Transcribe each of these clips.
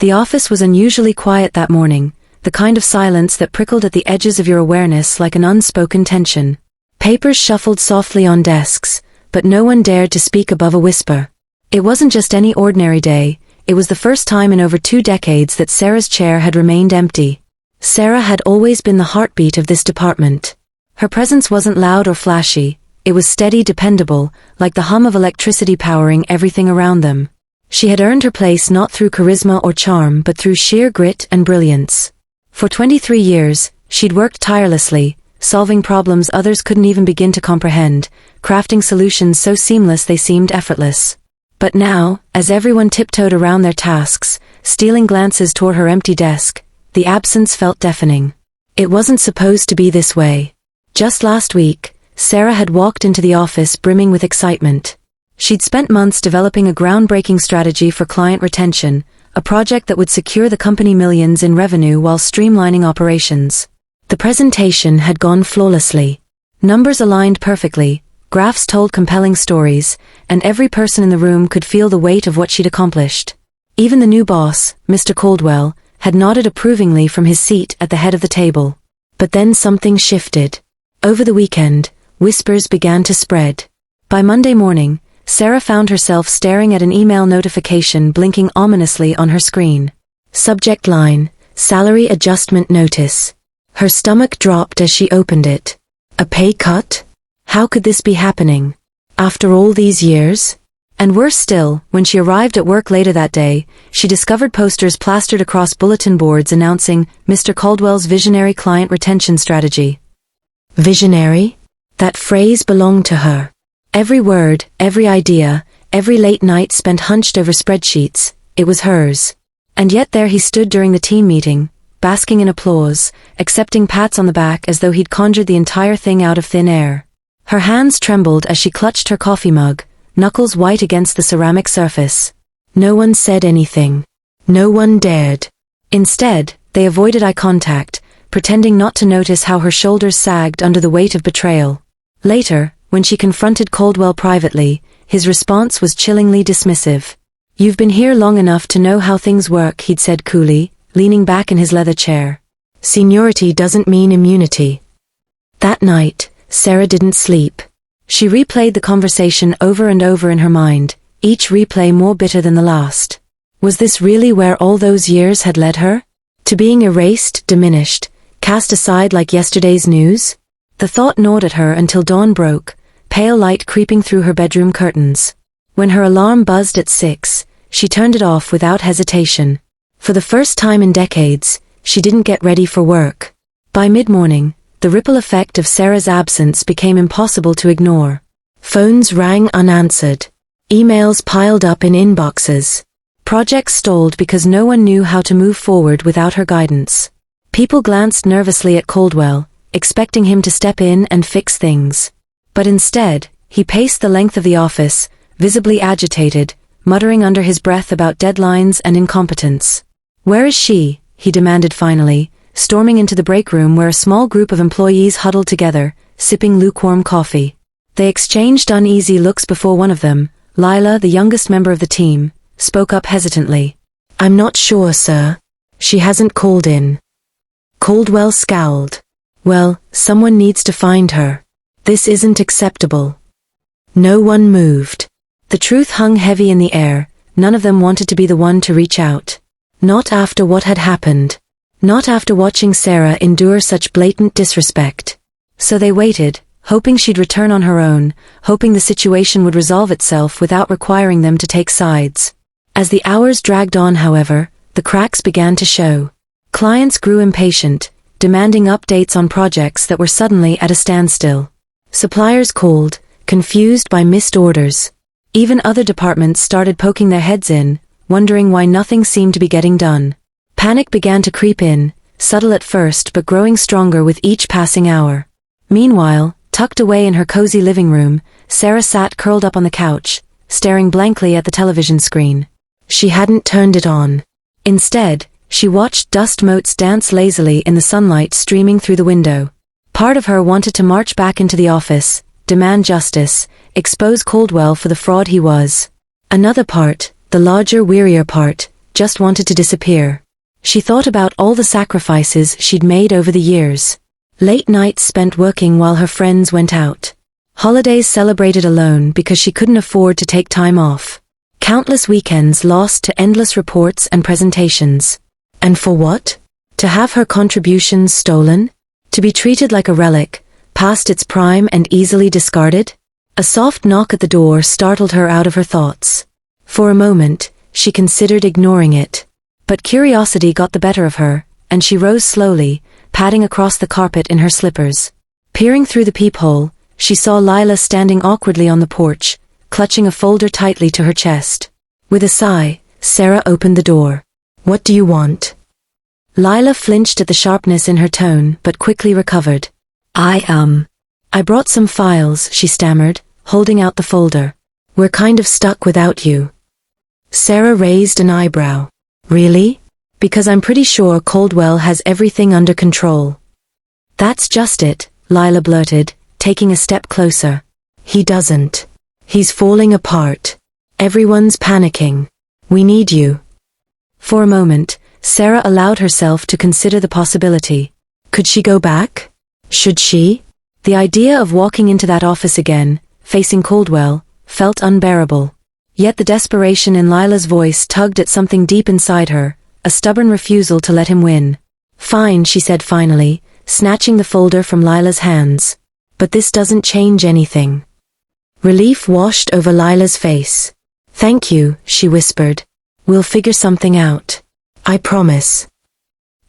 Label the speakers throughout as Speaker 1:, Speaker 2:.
Speaker 1: The office was unusually quiet that morning, the kind of silence that prickled at the edges of your awareness like an unspoken tension. Papers shuffled softly on desks, but no one dared to speak above a whisper. It wasn't just any ordinary day, it was the first time in over 2 decades that Sarah's chair had remained empty. Sarah had always been the heartbeat of this department. Her presence wasn't loud or flashy, it was steady, dependable, like the hum of electricity powering everything around them. She had earned her place not through charisma or charm but through sheer grit and brilliance. For 23 years, she'd worked tirelessly, solving problems others couldn't even begin to comprehend, crafting solutions so seamless they seemed effortless. But now, as everyone tiptoed around their tasks, stealing glances toward her empty desk, the absence felt deafening. It wasn't supposed to be this way. Just last week, Sarah had walked into the office brimming with excitement. She'd spent months developing a groundbreaking strategy for client retention, a project that would secure the company millions in revenue while streamlining operations. The presentation had gone flawlessly. Numbers aligned perfectly, graphs told compelling stories, and every person in the room could feel the weight of what she'd accomplished. Even the new boss, Mr. Caldwell, had nodded approvingly from his seat at the head of the table. But then something shifted. Over the weekend, whispers began to spread. By Monday morning, Sarah found herself staring at an email notification blinking ominously on her screen. Subject line, Salary Adjustment Notice. Her stomach dropped as she opened it. A pay cut? How could this be happening? After all these years? And worse still, when she arrived at work later that day, she discovered posters plastered across bulletin boards announcing Mr. Caldwell's visionary client retention strategy. Visionary? That phrase belonged to her. Every word, every idea, every late night spent hunched over spreadsheets, it was hers. And yet there he stood during the team meeting, basking in applause, accepting pats on the back as though he'd conjured the entire thing out of thin air. Her hands trembled as she clutched her coffee mug, knuckles white against the ceramic surface. No one said anything. No one dared. Instead, they avoided eye contact, pretending not to notice how her shoulders sagged under the weight of betrayal. Later, when she confronted Caldwell privately, his response was chillingly dismissive. "You've been here long enough to know how things work," he'd said coolly, leaning back in his leather chair. "Seniority doesn't mean immunity." That night, Sarah didn't sleep. She replayed the conversation over and over in her mind, each replay more bitter than the last. Was this really where all those years had led her? To being erased, diminished, cast aside like yesterday's news? The thought gnawed at her until dawn broke, pale light creeping through her bedroom curtains. When her alarm buzzed at 6, she turned it off without hesitation. For the first time in decades, she didn't get ready for work. By mid-morning, the ripple effect of Sarah's absence became impossible to ignore. Phones rang unanswered. Emails piled up in inboxes. Projects stalled because no one knew how to move forward without her guidance. People glanced nervously at Caldwell, expecting him to step in and fix things. But instead, he paced the length of the office, visibly agitated, muttering under his breath about deadlines and incompetence. "Where is she?" he demanded finally, storming into the break room where a small group of employees huddled together, sipping lukewarm coffee. They exchanged uneasy looks before one of them, Lila, the youngest member of the team, spoke up hesitantly. "I'm not sure, sir. She hasn't called in." Caldwell scowled. "Well, someone needs to find her. This isn't acceptable." No one moved. The truth hung heavy in the air, none of them wanted to be the one to reach out. Not after what had happened. Not after watching Sarah endure such blatant disrespect. So they waited, hoping she'd return on her own, hoping the situation would resolve itself without requiring them to take sides. As the hours dragged on, however, the cracks began to show. Clients grew impatient, demanding updates on projects that were suddenly at a standstill. Suppliers called, confused by missed orders. Even other departments started poking their heads in, wondering why nothing seemed to be getting done. Panic began to creep in, subtle at first but growing stronger with each passing hour. Meanwhile, tucked away in her cozy living room, Sarah sat curled up on the couch, staring blankly at the television screen. She hadn't turned it on. Instead, she watched dust motes dance lazily in the sunlight streaming through the window. Part of her wanted to march back into the office, demand justice, expose Caldwell for the fraud he was. Another part, the larger, wearier part, just wanted to disappear. She thought about all the sacrifices she'd made over the years. Late nights spent working while her friends went out. Holidays celebrated alone because she couldn't afford to take time off. Countless weekends lost to endless reports and presentations. And for what? To have her contributions stolen? To be treated like a relic, past its prime and easily discarded? A soft knock at the door startled her out of her thoughts. For a moment, she considered ignoring it. But curiosity got the better of her, and she rose slowly, padding across the carpet in her slippers. Peering through the peephole, she saw Lila standing awkwardly on the porch, clutching a folder tightly to her chest. With a sigh, Sarah opened the door. "What do you want?" Lila flinched at the sharpness in her tone, but quickly recovered. I brought some files," she stammered, holding out the folder. "We're kind of stuck without you." Sarah raised an eyebrow. "Really? Because I'm pretty sure Caldwell has everything under control." "That's just it," Lila blurted, taking a step closer. "He doesn't. He's falling apart. Everyone's panicking. We need you." For a moment, Sarah allowed herself to consider the possibility. Could she go back? Should she? The idea of walking into that office again, facing Caldwell, felt unbearable. Yet the desperation in Lila's voice tugged at something deep inside her, a stubborn refusal to let him win. "Fine," she said finally, snatching the folder from Lila's hands. "But this doesn't change anything." Relief washed over Lila's face. "Thank you," she whispered. "We'll figure something out. I promise."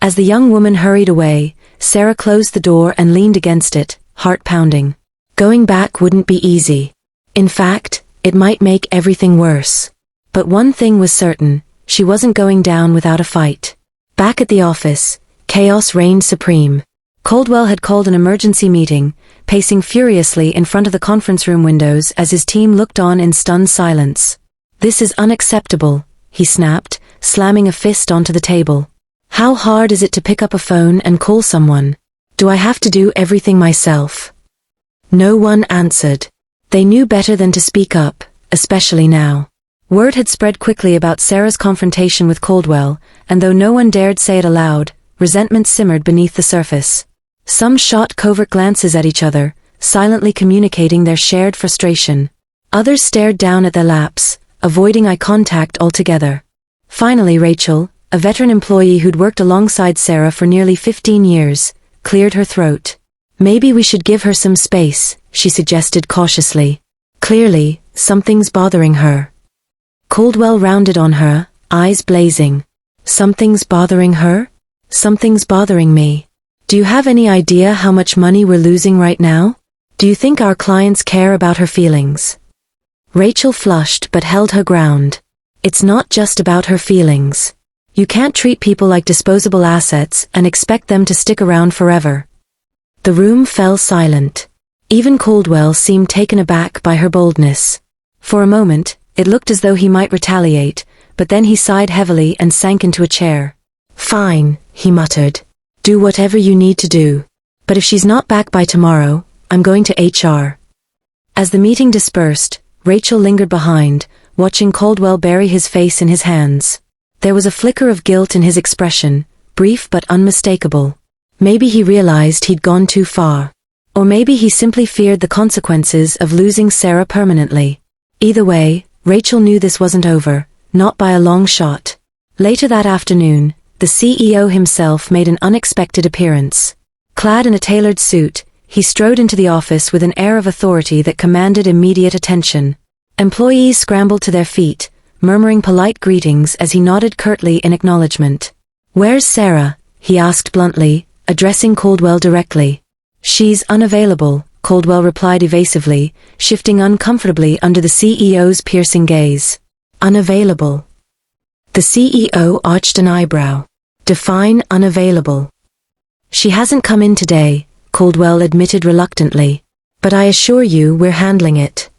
Speaker 1: As the young woman hurried away, Sarah closed the door and leaned against it, heart pounding. Going back wouldn't be easy. In fact, it might make everything worse. But one thing was certain, she wasn't going down without a fight. Back at the office, chaos reigned supreme. Caldwell had called an emergency meeting, pacing furiously in front of the conference room windows as his team looked on in stunned silence. "This is unacceptable," he snapped, slamming a fist onto the table. "How hard is it to pick up a phone and call someone? Do I have to do everything myself?" No one answered. They knew better than to speak up, especially now. Word had spread quickly about Sarah's confrontation with Caldwell, and though no one dared say it aloud, resentment simmered beneath the surface. Some shot covert glances at each other, silently communicating their shared frustration. Others stared down at their laps, avoiding eye contact altogether. Finally Rachel, a veteran employee who'd worked alongside Sarah for nearly 15 years, cleared her throat. "Maybe we should give her some space," she suggested cautiously. Clearly, something's bothering her. Caldwell rounded on her, eyes blazing. "Something's bothering her? Something's bothering me. Do you have any idea how much money we're losing right now? Do you think our clients care about her feelings?" Rachel flushed but held her ground. It's not just about her feelings. You can't treat people like disposable assets and expect them to stick around forever. The room fell silent. Even Caldwell seemed taken aback by her boldness. For a moment, it looked as though he might retaliate, but then he sighed heavily and sank into a chair. "Fine," he muttered. "Do whatever you need to do. But if she's not back by tomorrow, I'm going to HR." As the meeting dispersed, Rachel lingered behind, watching Caldwell bury his face in his hands. There was a flicker of guilt in his expression, brief but unmistakable. Maybe he realized he'd gone too far. Or maybe he simply feared the consequences of losing Sarah permanently. Either way, Rachel knew this wasn't over, not by a long shot. Later that afternoon, the CEO himself made an unexpected appearance. Clad in a tailored suit, he strode into the office with an air of authority that commanded immediate attention. Employees scrambled to their feet, murmuring polite greetings as he nodded curtly in acknowledgement. "Where's Sarah?" he asked bluntly, addressing Caldwell directly. "She's unavailable," Caldwell replied evasively, shifting uncomfortably under the CEO's piercing gaze. "Unavailable." The CEO arched an eyebrow. "Define unavailable." "She hasn't come in today," Caldwell admitted reluctantly. "But I assure you we're handling it."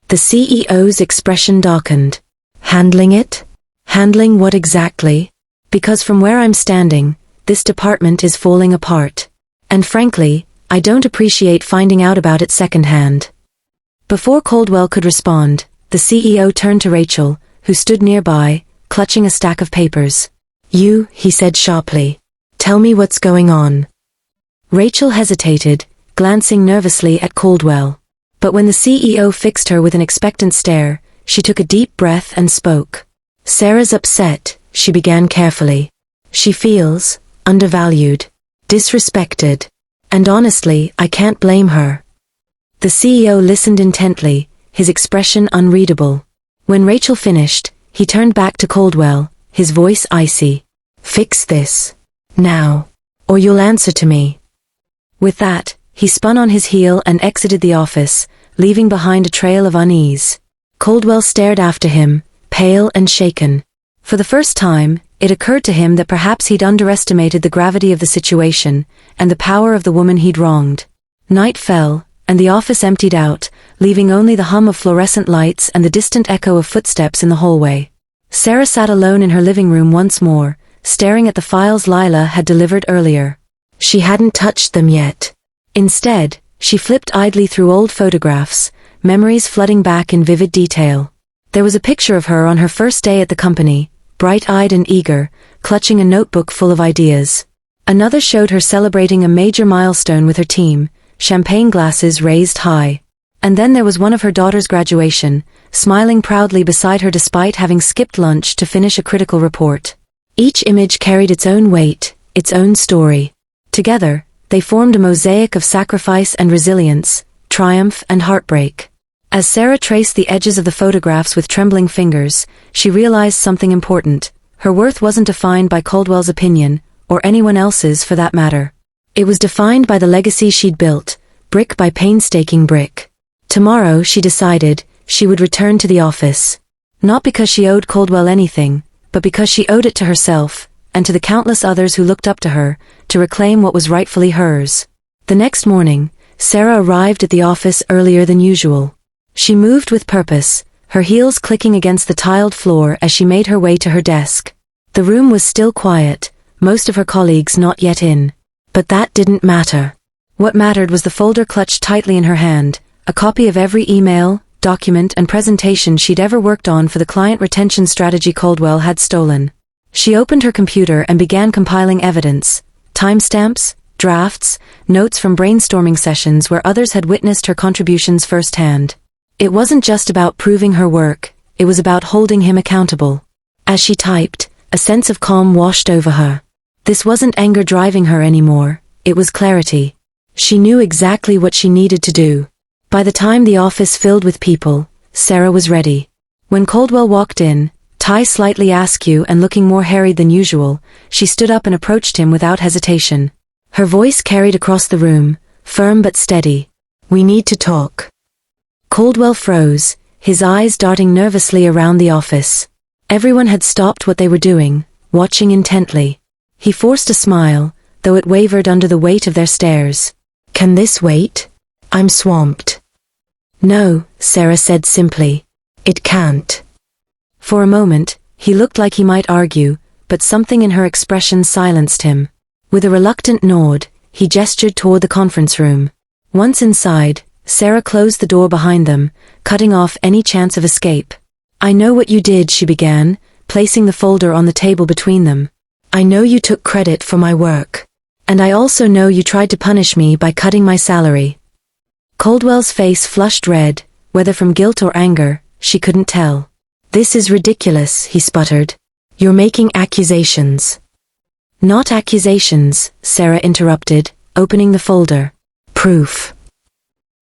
Speaker 1: The CEO's expression darkened. "Handling it? Handling what exactly? Because from where I'm standing, this department is falling apart. And frankly, I don't appreciate finding out about it secondhand." Before Caldwell could respond, the CEO turned to Rachel, who stood nearby, clutching a stack of papers. "You," he said sharply. "Tell me what's going on." Rachel hesitated, glancing nervously at Caldwell. But when the CEO fixed her with an expectant stare, she took a deep breath and spoke. "Sarah's upset," she began carefully. "She feels undervalued, disrespected. And honestly, I can't blame her." The CEO listened intently, his expression unreadable. When Rachel finished, he turned back to Caldwell, his voice icy. "Fix this. Now. Or you'll answer to me." With that, he spun on his heel and exited the office, leaving behind a trail of unease. Caldwell stared after him, pale and shaken. For the first time, it occurred to him that perhaps he'd underestimated the gravity of the situation, and the power of the woman he'd wronged. Night fell, and the office emptied out, leaving only the hum of fluorescent lights and the distant echo of footsteps in the hallway. Sarah sat alone in her living room once more, staring at the files Lila had delivered earlier. She hadn't touched them yet. Instead, she flipped idly through old photographs, memories flooding back in vivid detail. There was a picture of her on her first day at the company, bright-eyed and eager, clutching a notebook full of ideas. Another showed her celebrating a major milestone with her team, champagne glasses raised high. And then there was one of her daughter's graduation, smiling proudly beside her despite having skipped lunch to finish a critical report. Each image carried its own weight, its own story. Together, they formed a mosaic of sacrifice and resilience, triumph and heartbreak. As Sarah traced the edges of the photographs with trembling fingers, she realized something important. Her worth wasn't defined by Caldwell's opinion, or anyone else's for that matter. It was defined by the legacy she'd built, brick by painstaking brick. Tomorrow, she decided, she would return to the office. Not because she owed Caldwell anything, but because she owed it to herself, and to the countless others who looked up to her, to reclaim what was rightfully hers. The next morning, Sarah arrived at the office earlier than usual. She moved with purpose, her heels clicking against the tiled floor as she made her way to her desk. The room was still quiet, most of her colleagues not yet in. But that didn't matter. What mattered was the folder clutched tightly in her hand, a copy of every email, document and presentation she'd ever worked on for the client retention strategy Caldwell had stolen. She opened her computer and began compiling evidence, timestamps, drafts, notes from brainstorming sessions where others had witnessed her contributions firsthand. It wasn't just about proving her work, it was about holding him accountable. As she typed, a sense of calm washed over her. This wasn't anger driving her anymore, it was clarity. She knew exactly what she needed to do. By the time the office filled with people, Sarah was ready. When Caldwell walked in, tie slightly askew and looking more harried than usual, she stood up and approached him without hesitation. Her voice carried across the room, firm but steady. "We need to talk." Caldwell froze, his eyes darting nervously around the office. Everyone had stopped what they were doing, watching intently. He forced a smile, though it wavered under the weight of their stares. "Can this wait? I'm swamped." "No," Sarah said simply. "It can't." For a moment, he looked like he might argue, but something in her expression silenced him. With a reluctant nod, he gestured toward the conference room. Once inside, Sarah closed the door behind them, cutting off any chance of escape. "I know what you did," she began, placing the folder on the table between them. "I know you took credit for my work. And I also know you tried to punish me by cutting my salary." Caldwell's face flushed red, whether from guilt or anger, she couldn't tell. "This is ridiculous," he sputtered. "You're making accusations." "Not accusations," Sarah interrupted, opening the folder. "Proof."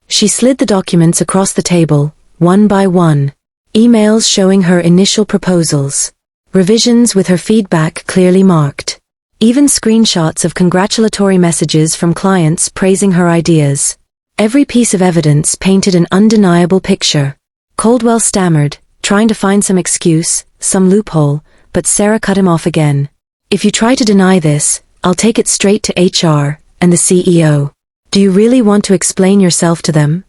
Speaker 1: She slid the documents across the table, one by one. Emails showing her initial proposals. Revisions with her feedback clearly marked. Even screenshots of congratulatory messages from clients praising her ideas. Every piece of evidence painted an undeniable picture. Caldwell stammered, trying to find some excuse, some loophole, but Sarah cut him off again. "If you try to deny this, I'll take it straight to HR and the CEO. Do you really want to explain yourself to them?"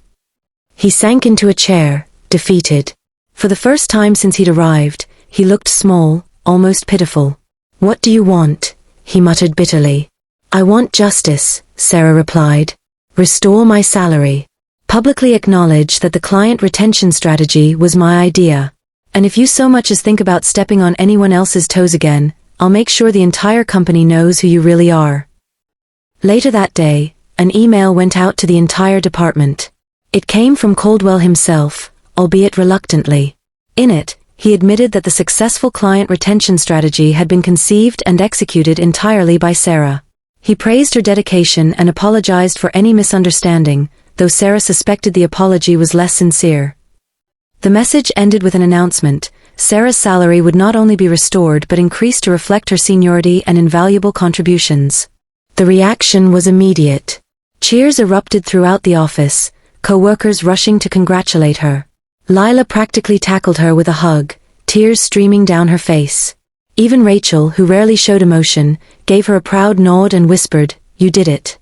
Speaker 1: He sank into a chair, defeated. For the first time since he'd arrived, he looked small, almost pitiful. "What do you want?" he muttered bitterly. "I want justice," Sarah replied. "Restore my salary. Publicly acknowledge that the client retention strategy was my idea. And if you so much as think about stepping on anyone else's toes again, I'll make sure the entire company knows who you really are." Later that day, an email went out to the entire department. It came from Caldwell himself, albeit reluctantly. In it, he admitted that the successful client retention strategy had been conceived and executed entirely by Sarah. He praised her dedication and apologized for any misunderstanding, though Sarah suspected the apology was less sincere. The message ended with an announcement: Sarah's salary would not only be restored but increased to reflect her seniority and invaluable contributions. The reaction was immediate. Cheers erupted throughout the office, co-workers rushing to congratulate her. Lila practically tackled her with a hug, tears streaming down her face. Even Rachel, who rarely showed emotion, gave her a proud nod and whispered, "You did it."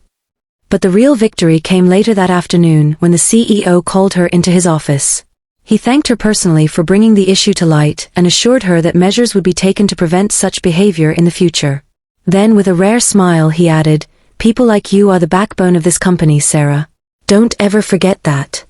Speaker 1: But the real victory came later that afternoon when the CEO called her into his office. He thanked her personally for bringing the issue to light and assured her that measures would be taken to prevent such behavior in the future. Then with a rare smile he added, "People like you are the backbone of this company, Sarah. Don't ever forget that."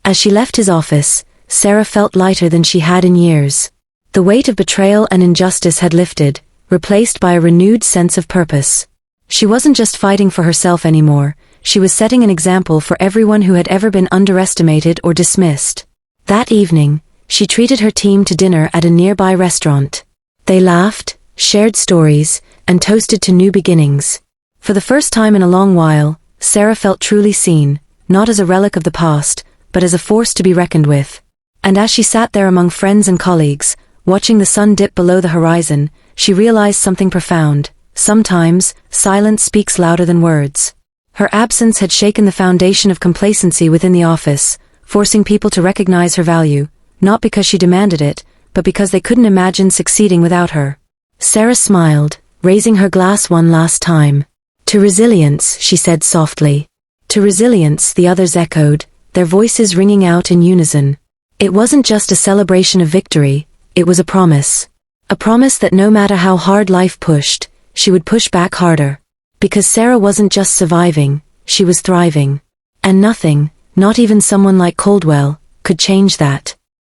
Speaker 1: As she left his office, Sarah felt lighter than she had in years. The weight of betrayal and injustice had lifted, replaced by a renewed sense of purpose. She wasn't just fighting for herself anymore, she was setting an example for everyone who had ever been underestimated or dismissed. That evening, she treated her team to dinner at a nearby restaurant. They laughed, shared stories, and toasted to new beginnings. For the first time in a long while, Sarah felt truly seen, not as a relic of the past, but as a force to be reckoned with. And as she sat there among friends and colleagues, watching the sun dip below the horizon, she realized something profound. Sometimes, silence speaks louder than words. Her absence had shaken the foundation of complacency within the office, forcing people to recognize her value, not because she demanded it, but because they couldn't imagine succeeding without her. Sarah smiled, raising her glass one last time. "To resilience," she said softly. "To resilience," the others echoed, their voices ringing out in unison. It wasn't just a celebration of victory, it was a promise. A promise that no matter how hard life pushed, she would push back harder. Because Sarah wasn't just surviving, she was thriving. And nothing, not even someone like Caldwell, could change that.